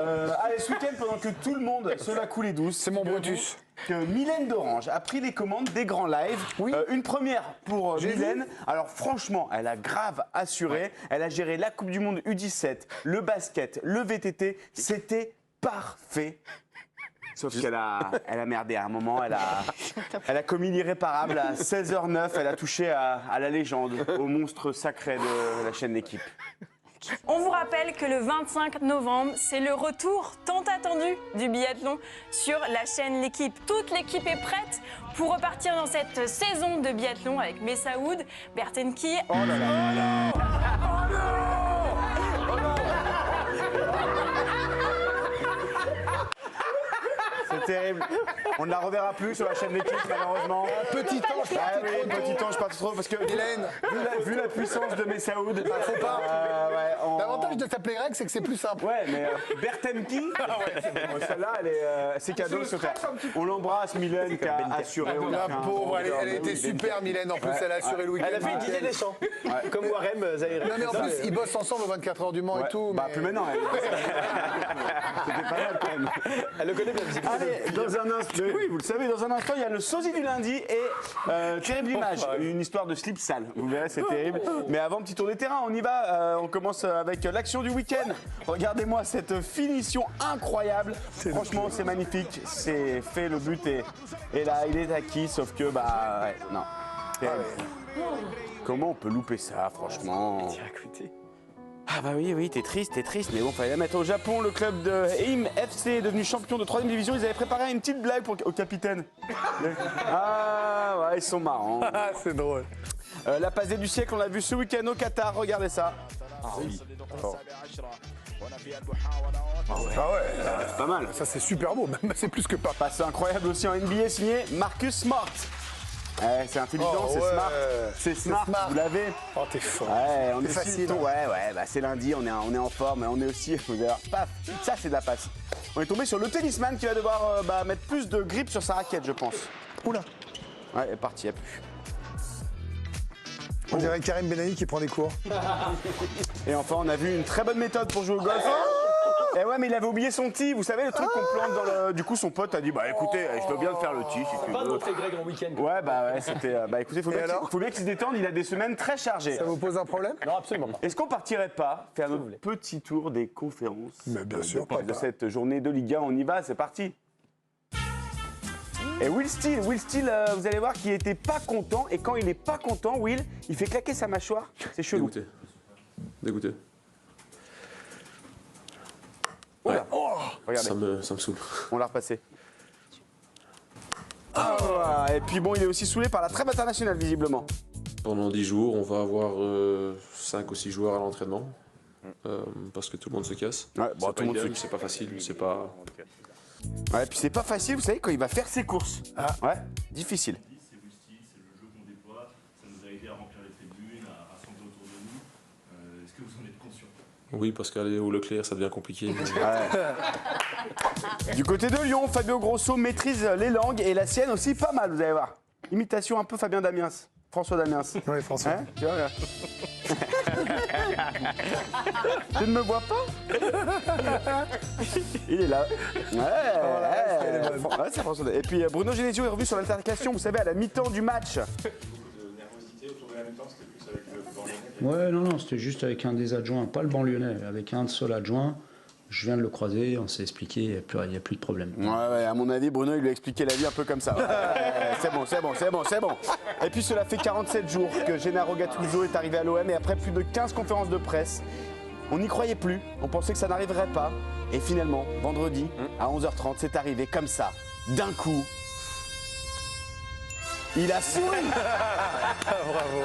Allez, ce week-end, pendant que tout le monde se la coule douce, c'est mon Brutus. Que Mylène d'Orange a pris les commandes des grands lives. Oui. Une première pour Mylène. Alors franchement, elle a grave assuré. Ouais. Elle a géré la Coupe du Monde U17, le basket, le VTT. C'était parfait. Sauf qu'elle a merdé à un moment. Elle a commis l'irréparable à 16h09. Elle a touché à la légende, au monstre sacré de la chaîne L'équipe. On vous rappelle que le 25 novembre, c'est le retour tant attendu du biathlon sur la chaîne L'équipe. Toute l'équipe est prête pour repartir dans cette saison de biathlon avec Messaoud, Bertenki. Oh là là. Oh non. Oh non. C'est terrible. On ne la reverra plus sur la chaîne L'équipe, malheureusement. Petit ange, petit ange, pas trop, parce que Mylène, vu la puissance de Messaoud, faut pas. Ouais, L'avantage de t'appeler Greg, c'est que c'est plus simple. Ouais, mais Bertenki, celle-là, c'est cadeau. On l'embrasse, Mylène, qui a assuré. La pauvre, elle était super, Mylène. En plus, elle a assuré le week-end. Elle a fait une Didier Deschamps, comme Warem Zahiri. Non, mais en plus, ils bossent ensemble aux 24 heures du Mans et tout. Bah, plus maintenant. C'était pas mal, quand même. Elle le connaît bien, visiblement. Allez, dans un instant, oui, vous le savez, dans un instant, il y a le sosie du lundi et terrible image, une histoire de slip sale. Vous verrez, c'est terrible. Mais avant, petit tour des terrains, on y va. On commence avec l'action du week-end. Regardez-moi cette finition incroyable. Franchement, c'est magnifique. C'est fait, le but est là, il est acquis, sauf que, bah, ouais, non. Comment on peut louper ça, franchement? Ah bah oui, t'es triste, mais bon, fallait la mettre au Japon. Le club de Eim FC est devenu champion de 3e division. Ils avaient préparé une petite blague au capitaine. Ah ouais, ils sont marrants. C'est drôle. La passée du siècle, on l'a vu ce week-end au Qatar, regardez ça. Ah oui. Oh. Ah ouais, c'est pas mal. Ça c'est super beau, même c'est plus que pas. Passe incroyable aussi en NBA signé Marcus Smart. Ouais, c'est intelligent, c'est smart. C'est smart, vous l'avez. Oh, t'es fort. Ouais, on est facile. Ouais, bah c'est lundi, on est en forme, mais on est aussi. Paf, ça c'est de la passe. On est tombé sur le tennisman qui va devoir mettre plus de grip sur sa raquette, je pense. Oula. Ouais, elle est partie, il n'y a plus. On dirait Karim Benani qui prend des cours. Et enfin, on a vu une très bonne méthode pour jouer au golf. Et ouais, mais il avait oublié son tee, vous savez, le truc qu'on plante dans le... Du coup, son pote a dit, bah écoutez, je peux bien te faire le tee si tu veux. Pas noter Greg en week-end. Ouais, bah ouais, c'était... Bah écoutez, faut bien qu'il se détende, il a des semaines très chargées. Ça vous pose un problème? Non, absolument pas. Est-ce qu'on partirait pas faire notre petit tour des conférences? Mais bien sûr, de cette journée de Ligue 1, on y va, c'est parti. Et Will Steele, vous allez voir qu'il était pas content, et quand il est pas content, Will, il fait claquer sa mâchoire, c'est chelou. Dégoûté. Ouais. Oh, regardez. Ça me saoule. On l'a repassé. Et puis bon, il est aussi saoulé par la trêve internationale, visiblement. Pendant 10 jours, on va avoir 5 ou 6 joueurs à l'entraînement. Parce que tout le monde se casse. Ouais, bon, tout le monde c'est pas facile, c'est pas... Ouais, puis c'est pas facile, vous savez, quand il va faire ses courses. Ouais, difficile. C'est Will Steele, c'est le jeu qu'on déploie, ça nous a aidé à remplir les tribunes, à rassembler autour de nous. Est-ce que vous en êtes conscient? Oui, parce qu'aller au Leclerc, ça devient compliqué. Du côté de Lyon, Fabio Grosso maîtrise les langues et la sienne aussi pas mal, vous allez voir. Imitation un peu Fabien Damiens. François Damiens. Oui, François. Hein, tu vois, là. Tu ne me vois pas? Il est là. Ouais, c'est François Damiens. Et puis Bruno Genesio est revenu sur l'altercation, vous savez, à la mi-temps du match. Ouais, non, c'était juste avec un des adjoints, pas le banlieunais, avec un seul adjoint. Je viens de le croiser, on s'est expliqué, il n'y a plus de problème. Ouais, à mon avis, Bruno, il lui a expliqué la vie un peu comme ça. C'est bon. Et puis cela fait 47 jours que Gennaro Gattuso est arrivé à l'OM et après plus de 15 conférences de presse, on n'y croyait plus, on pensait que ça n'arriverait pas. Et finalement, vendredi, à 11h30, c'est arrivé comme ça, d'un coup. Il a souri. Bravo.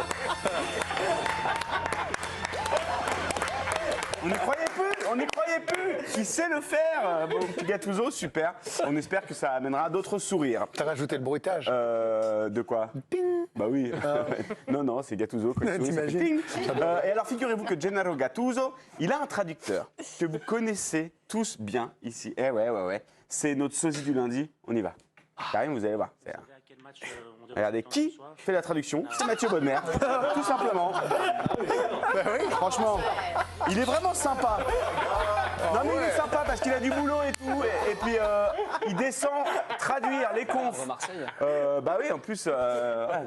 On n'y croyait plus. Il sait le faire. Bon, petit Gattuso, super. On espère que ça amènera d'autres sourires. T'as rajouté le bruitage. De quoi? Ping. Bah oui. Non, c'est Gattuso. T'imagines? Et alors, figurez-vous que Gennaro Gattuso, il a un traducteur que vous connaissez tous bien ici. Eh ouais. C'est notre sosie du lundi. On y va. Karim, vous allez voir. Regardez, qui fait la traduction? C'est Mathieu Bodmer, tout simplement. Franchement, il est vraiment sympa. Non mais il est sympa parce qu'il a du boulot et tout. Et puis, il descend traduire les confs. Marseille. Bah oui, en plus, ouais,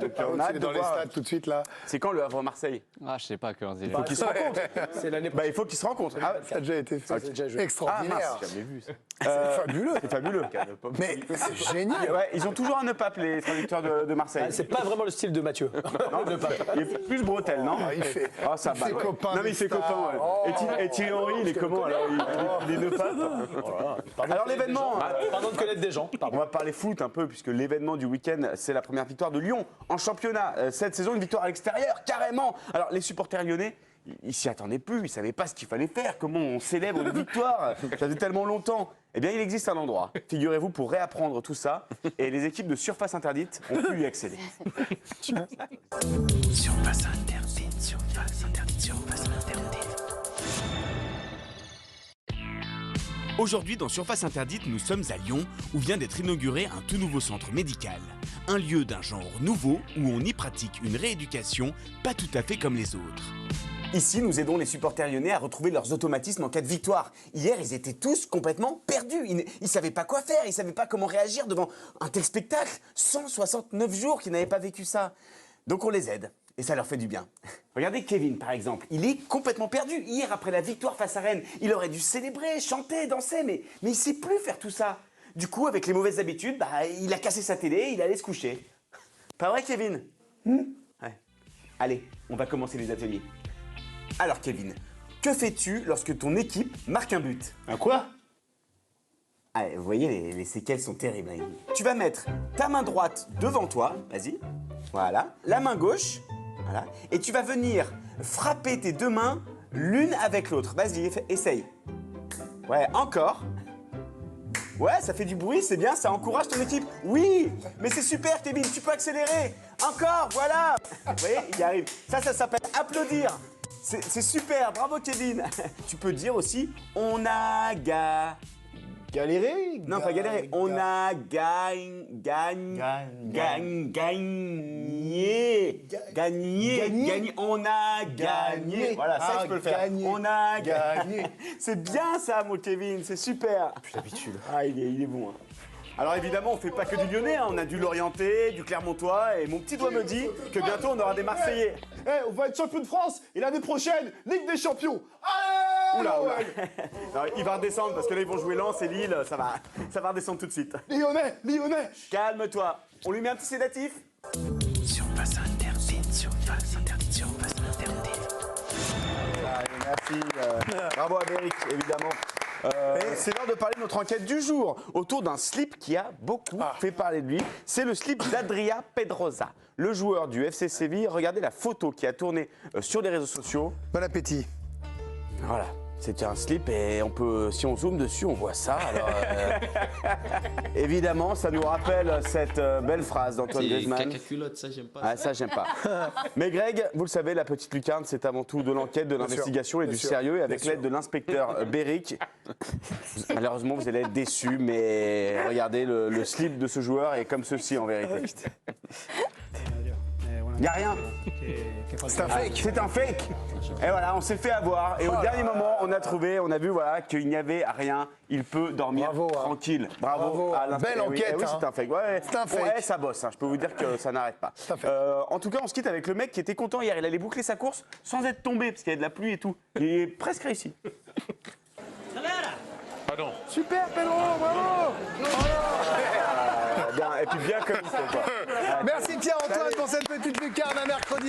donc, on a hâte C'est de dans les voir. stades tout de suite là. C'est quand le Havre-Marseille? Ah, je sais pas quand il Il faut qu'ils se rencontrent. C'est l'année Bah, il faut qu'ils se rencontrent. Ah, Ça a déjà été fait. c'est déjà joué. ah, Extraordinaire. mince, j'ai jamais vu ça. C'est fabuleux. C'est fabuleux. Mais c'est génial. Ouais, ils ont toujours un nœud-pape, les traducteurs de Marseille. Ah, c'est pas vraiment le style de Mathieu. Non, il est plus bretelle, non? Ah, il fait- Ah, ça il va. fait copain Non, mais il des fait stars. copain, ouais. Oh. Et Thierry Henry, il est comment alors? Il est nœud-pape. Alors, l'événement. Pardon de connaître des gens. On Pardon. va parler foot un peu, puisque l'événement du week-end, c'est la première victoire de Lyon en championnat. Cette saison, une victoire à l'extérieur, carrément. Alors, les supporters lyonnais, ils s'y attendaient plus, ils savaient pas ce qu'il fallait faire, comment on célèbre une victoire. Ça faisait tellement longtemps. Eh bien, il existe un endroit, figurez-vous, pour réapprendre tout ça. Et les équipes de Surface Interdite ont pu y accéder. Surface interdite, surface interdite, surface interdite. Aujourd'hui, dans Surface Interdite, nous sommes à Lyon, où vient d'être inauguré un tout nouveau centre médical. Un lieu d'un genre nouveau, où on y pratique une rééducation pas tout à fait comme les autres. Ici, nous aidons les supporters lyonnais à retrouver leurs automatismes en cas de victoire. Hier, ils étaient tous complètement perdus. Ils ne savaient pas quoi faire, ils ne savaient pas comment réagir devant un tel spectacle. 169 jours qu'ils n'avaient pas vécu ça. Donc on les aide, et ça leur fait du bien. Regardez Kevin, par exemple. Il est complètement perdu. Hier, après la victoire face à Rennes, il aurait dû célébrer, chanter, danser, mais il ne sait plus faire tout ça. Du coup, avec les mauvaises habitudes, il a cassé sa télé, il allait se coucher. Pas vrai, Kevin? Ouais. Allez, on va commencer les ateliers. Alors Kevin, que fais-tu lorsque ton équipe marque un but? Un quoi? Ah, vous voyez, les séquelles sont terribles. Hein. Tu vas mettre ta main droite devant toi, vas-y, voilà, la main gauche, voilà, et tu vas venir frapper tes deux mains l'une avec l'autre. Vas-y, essaye. Ouais, encore. Ouais, ça fait du bruit, c'est bien, ça encourage ton équipe. Oui, mais c'est super Kevin, tu peux accélérer. Encore, voilà. Vous voyez, il y arrive. Ça s'appelle applaudir. C'est super, bravo Kevin. Tu peux dire aussi, on a Galéré? Non, pas galérer. On a gagné. On a gagné. Voilà, ça tu peux le faire. Gagné. On a Gagné. C'est bien ça, mon Kevin, c'est super. Plus d'habitude. Ah, il est bon. Hein. Alors évidemment, on fait pas que du Lyonnais, hein. On a du Lorientais, du Clermontois, et mon petit doigt me dit que bientôt on aura des Marseillais. On va être champion de France et l'année prochaine, Ligue des Champions. Oula. Non, il va redescendre parce que là ils vont jouer Lens et Lille, ça va redescendre tout de suite. Lyonnais. Calme-toi. On lui met un petit sédatif? Surface interdite, surface interdite, surface interdite. Allez, merci. Bravo à Béric, évidemment. C'est l'heure de parler de notre enquête du jour autour d'un slip qui a beaucoup fait parler de lui. C'est le slip d'Adria Pedrosa, le joueur du FC Séville. Regardez la photo qui a tourné sur les réseaux sociaux. Bon appétit. Voilà, c'était un slip et on peut, si on zoome dessus, on voit ça. Alors, évidemment, ça nous rappelle cette belle phrase d'Antoine Griezmann. Caca culotte, ça j'aime pas. Ah, ça, j'aime pas. Mais Greg, vous le savez, la petite lucarne, c'est avant tout de l'enquête, de l'investigation et bien du sûr, sérieux. Et avec bien l'aide de l'inspecteur Béric, malheureusement, vous allez être déçus, mais regardez, le slip de ce joueur est comme ceci en vérité. Il n'y a rien. C'est un fake. C'est un fake. Et voilà, on s'est fait avoir. Et au dernier moment, on a trouvé, on a vu voilà, qu'il n'y avait rien. Il peut dormir Bravo, hein. tranquille. Bravo. À Belle enquête. Oui, hein. c'est un fake. Ouais, C'est un fake. Ouais, ça bosse. Hein. Je peux vous dire que ça n'arrête pas. C'est un fake. En tout cas, on se quitte avec le mec qui était content hier. Il allait boucler sa course sans être tombé parce qu'il y avait de la pluie et tout. Il est presque réussi. Super Pedro, bravo. Bien, et puis bien comme il faut. Quoi. Merci Pierre-Antoine pour cette petite lucarne un mercredi.